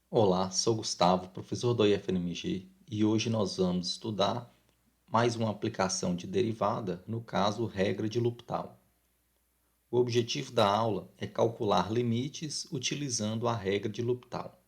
Olá, sou Gustavo, professor do IFNMG, e hoje nós vamos estudar mais uma aplicação de derivada, no caso, regra de L'Hopital. O objetivo da aula é calcular limites utilizando a regra de L'Hopital.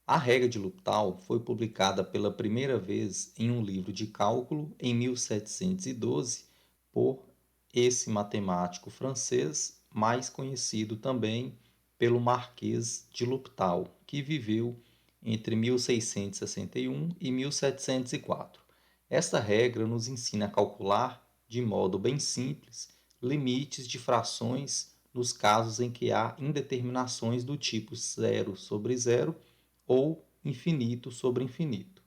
A regra de L'Hopital foi publicada pela primeira vez em um livro de cálculo em 1712 por esse matemático francês, mais conhecido também pelo Marquês de L'Hopital, que viveu entre 1661 e 1704. Esta regra nos ensina a calcular, de modo bem simples, limites de frações nos casos em que há indeterminações do tipo zero sobre zero ou infinito sobre infinito.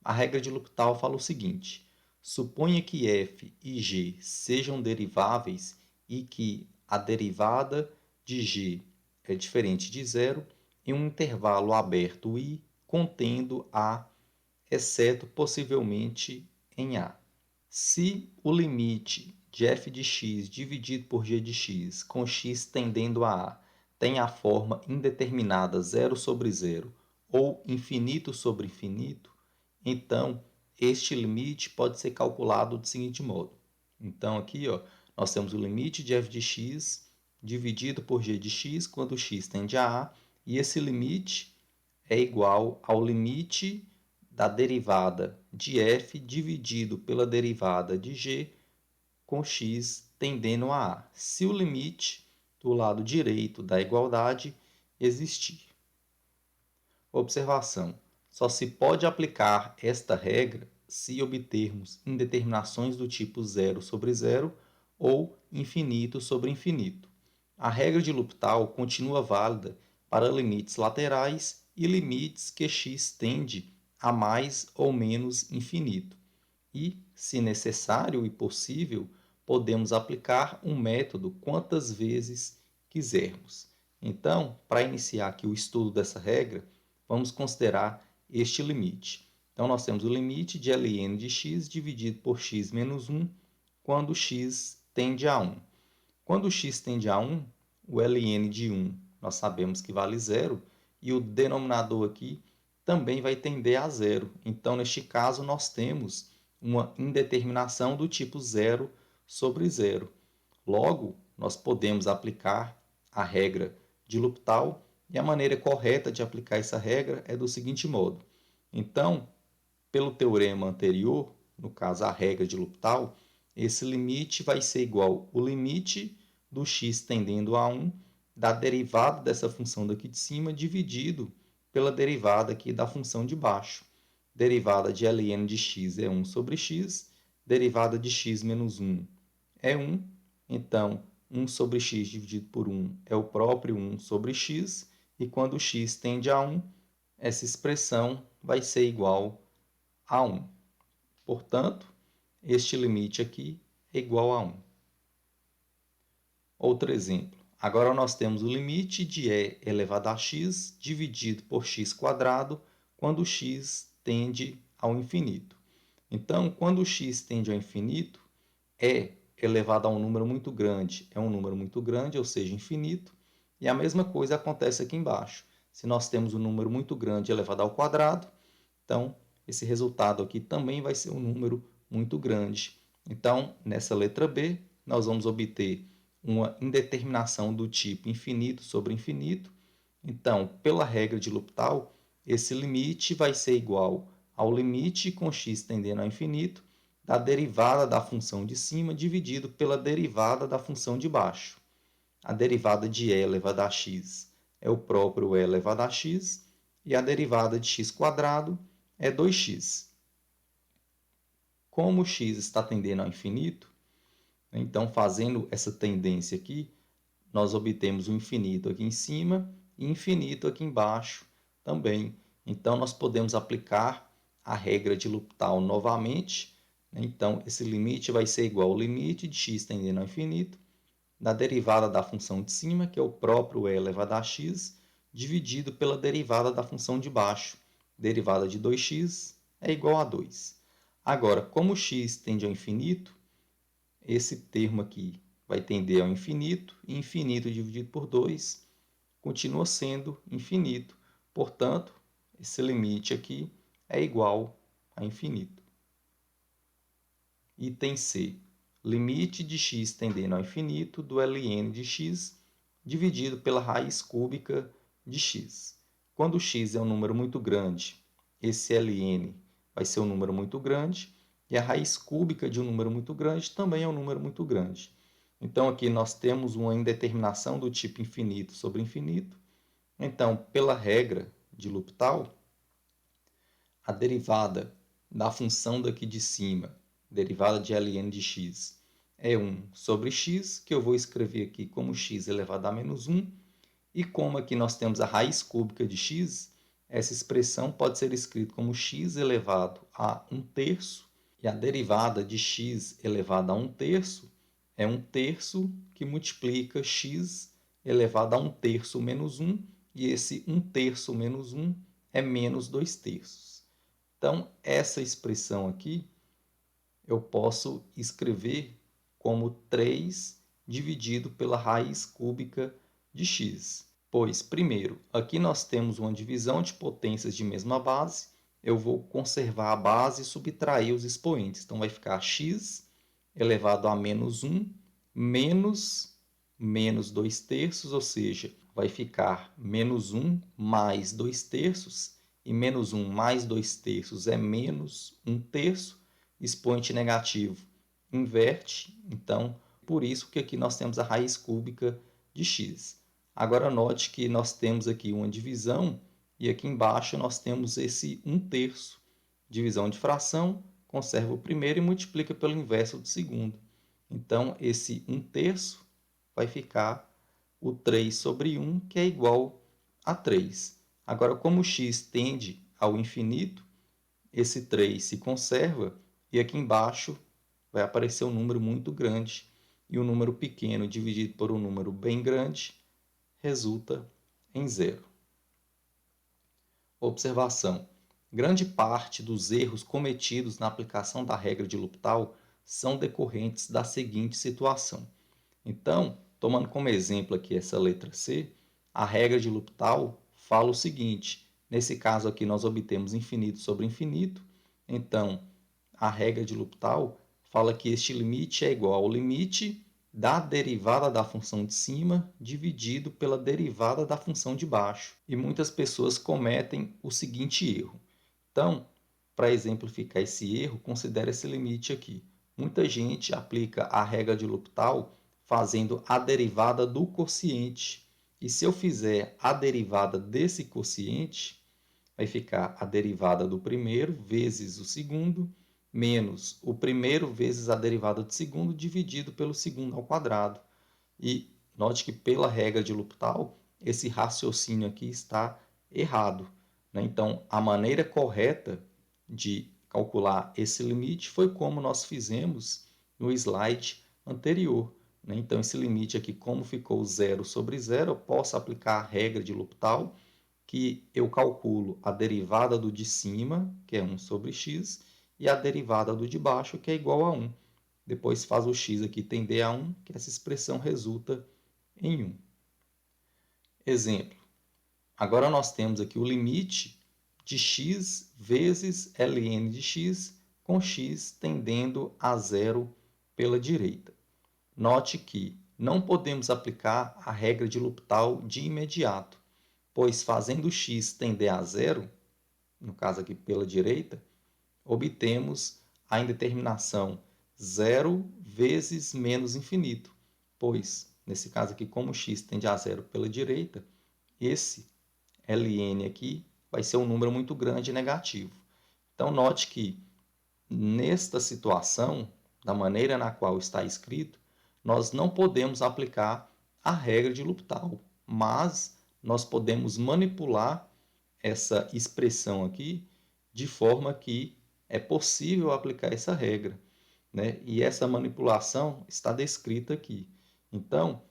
A regra de L'Hopital fala o seguinte: suponha que f e g sejam deriváveis e que a derivada de g é diferente de zero em um intervalo aberto i contendo a, exceto possivelmente em a. Se o limite de f de x dividido por g de x com x tendendo a tem a forma indeterminada zero sobre zero ou infinito sobre infinito, então este limite pode ser calculado do seguinte modo. Então aqui nós temos o limite de f de x dividido por g de x quando x tende a e esse limite é igual ao limite da derivada de f dividido pela derivada de g com x tendendo a, se o limite do lado direito da igualdade existir. Observação: só se pode aplicar esta regra se obtermos indeterminações do tipo zero sobre zero ou infinito sobre infinito. A regra de L'Hopital continua válida para limites laterais e limites que x tende a mais ou menos infinito. E, se necessário e possível, podemos aplicar um método quantas vezes quisermos. Então, para iniciar aqui o estudo dessa regra, vamos considerar este limite. Então, nós temos o limite de ln de x dividido por x menos 1 quando x tende a 1. Quando x tende a 1, o ln de 1 nós sabemos que vale zero e o denominador aqui também vai tender a zero. Então, neste caso, nós temos uma indeterminação do tipo zero sobre zero. Logo, nós podemos aplicar a regra de L'Hopital e a maneira correta de aplicar essa regra é do seguinte modo. Então, pelo teorema anterior, no caso a regra de L'Hopital, esse limite vai ser igual ao limite do x tendendo a 1 da derivada dessa função daqui de cima dividido pela derivada aqui da função de baixo. Derivada de ln de x é 1 sobre x, derivada de x menos 1 é 1, então 1 sobre x dividido por 1 é o próprio 1 sobre x, e quando x tende a 1, essa expressão vai ser igual a 1. Portanto, este limite aqui é igual a 1. Outro exemplo. Agora nós temos o limite de e elevado a x dividido por x quadrado quando x tende ao infinito. Então, quando x tende ao infinito, e elevado a um número muito grande é um número muito grande, ou seja, infinito. E a mesma coisa acontece aqui embaixo. Se nós temos um número muito grande elevado ao quadrado, então esse resultado aqui também vai ser um número muito grande. Então, nessa letra B, nós vamos obter uma indeterminação do tipo infinito sobre infinito. Então, pela regra de L'Hopital, esse limite vai ser igual ao limite com x tendendo ao infinito da derivada da função de cima dividido pela derivada da função de baixo. A derivada de e elevado a x é o próprio e elevado a x e a derivada de x quadrado é 2x. Como x está tendendo ao infinito, então fazendo essa tendência aqui, nós obtemos o infinito aqui em cima e infinito aqui embaixo também. Então nós podemos aplicar a regra de L'Hopital novamente. Então esse limite vai ser igual ao limite de x tendendo ao infinito da derivada da função de cima, que é o próprio e elevado a x, dividido pela derivada da função de baixo. Derivada de 2x é igual a 2. Agora, como x tende ao infinito, esse termo aqui vai tender ao infinito, e infinito dividido por 2 continua sendo infinito. Portanto, esse limite aqui é igual a infinito. Item C. Limite de x tendendo ao infinito do ln de x dividido pela raiz cúbica de x. Quando x é um número muito grande, esse ln vai ser um número muito grande, e a raiz cúbica de um número muito grande também é um número muito grande. Então, aqui nós temos uma indeterminação do tipo infinito sobre infinito. Então, pela regra de L'Hopital, a derivada da função daqui de cima, derivada de ln de x, é 1 sobre x, que eu vou escrever aqui como x elevado a menos 1, e como aqui nós temos a raiz cúbica de x, essa expressão pode ser escrita como x elevado a 1/3, e a derivada de x elevado a 1/3 é 1/3 que multiplica x elevado a 1/3 menos 1, e esse 1/3 menos 1 é menos 2/3. Então, essa expressão aqui eu posso escrever como 3 dividido pela raiz cúbica de x. Pois, primeiro, aqui nós temos uma divisão de potências de mesma base, eu vou conservar a base e subtrair os expoentes. Então, vai ficar x elevado a menos 1 menos 2/3, ou seja, vai ficar menos 1 mais 2/3, e menos 1 mais 2/3 é menos 1/3, expoente negativo inverte, então, por isso que aqui nós temos a raiz cúbica de x. Agora, note que nós temos aqui uma divisão, e aqui embaixo nós temos esse 1/3. Divisão de fração, conserva o primeiro e multiplica pelo inverso do segundo. Então, esse 1/3 vai ficar o 3 sobre 1, que é igual a 3. Agora, como x tende ao infinito, esse 3 se conserva, e aqui embaixo vai aparecer um número muito grande, e um número pequeno dividido por um número bem grande resulta em zero. Observação. Grande parte dos erros cometidos na aplicação da regra de L'Hopital são decorrentes da seguinte situação. Então, tomando como exemplo aqui essa letra C, a regra de L'Hopital fala o seguinte: nesse caso aqui nós obtemos infinito sobre infinito, então a regra de L'Hopital fala que este limite é igual ao limite da derivada da função de cima dividido pela derivada da função de baixo. E muitas pessoas cometem o seguinte erro. Então, para exemplificar esse erro, considere esse limite aqui. Muita gente aplica a regra de L'Hopital fazendo a derivada do quociente. E se eu fizer a derivada desse quociente, vai ficar a derivada do primeiro vezes o segundo, menos o primeiro vezes a derivada do segundo, dividido pelo segundo ao quadrado. E note que, pela regra de L'Hopital, esse raciocínio aqui está errado, né? Então, a maneira correta de calcular esse limite foi como nós fizemos no slide anterior, né? Então, esse limite aqui, como ficou 0 sobre 0, eu posso aplicar a regra de L'Hopital, que eu calculo a derivada do de cima, que é 1 sobre x, e a derivada do de baixo, que é igual a 1. Depois faz o x aqui tender a 1, que essa expressão resulta em 1. Exemplo. Agora nós temos aqui o limite de x vezes ln de x, com x tendendo a zero pela direita. Note que não podemos aplicar a regra de L'Hopital de imediato, pois fazendo x tender a zero, no caso aqui pela direita, obtemos a indeterminação 0 vezes menos infinito, pois, nesse caso aqui, como x tende a zero pela direita, esse ln aqui vai ser um número muito grande e negativo. Então, note que, nesta situação, da maneira na qual está escrito, nós não podemos aplicar a regra de L'Hopital, mas nós podemos manipular essa expressão aqui de forma que é possível aplicar essa regra, né? E essa manipulação está descrita aqui. Então,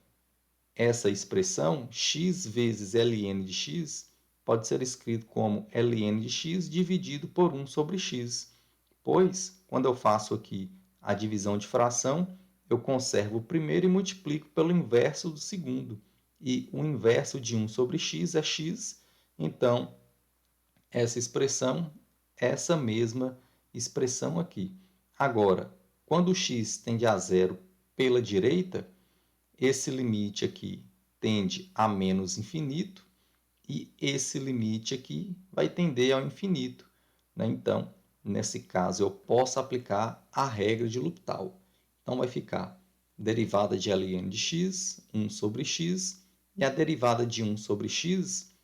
essa expressão x vezes ln de x pode ser escrito como ln de x dividido por 1 sobre x, pois, quando eu faço aqui a divisão de fração, eu conservo o primeiro e multiplico pelo inverso do segundo. E o inverso de 1 sobre x é x, Então, essa expressão, essa mesma expressão aqui. Agora, quando o x tende a zero pela direita, esse limite aqui tende a menos infinito e esse limite aqui vai tender ao infinito, né? Então, nesse caso, eu posso aplicar a regra de L'Hopital. Então, vai ficar derivada de ln de x, 1 sobre x, e a derivada de 1 sobre x,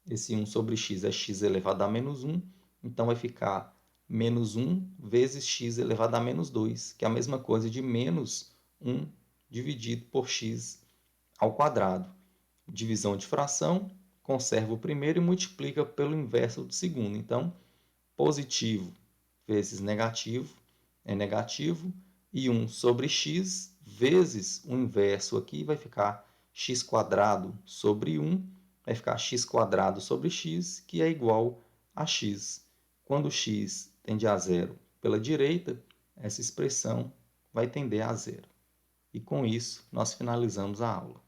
esse 1 sobre x é x elevado a menos 1, então vai ficar menos 1 vezes x elevado a menos 2, que é a mesma coisa de menos 1 dividido por x ao quadrado. Divisão de fração, conserva o primeiro e multiplica pelo inverso do segundo. Então, positivo vezes negativo é negativo, e 1 sobre x vezes o inverso aqui vai ficar x² sobre 1, vai ficar x² sobre x, que é igual a x. Quando x tende a zero pela direita, essa expressão vai tender a zero. E com isso, nós finalizamos a aula.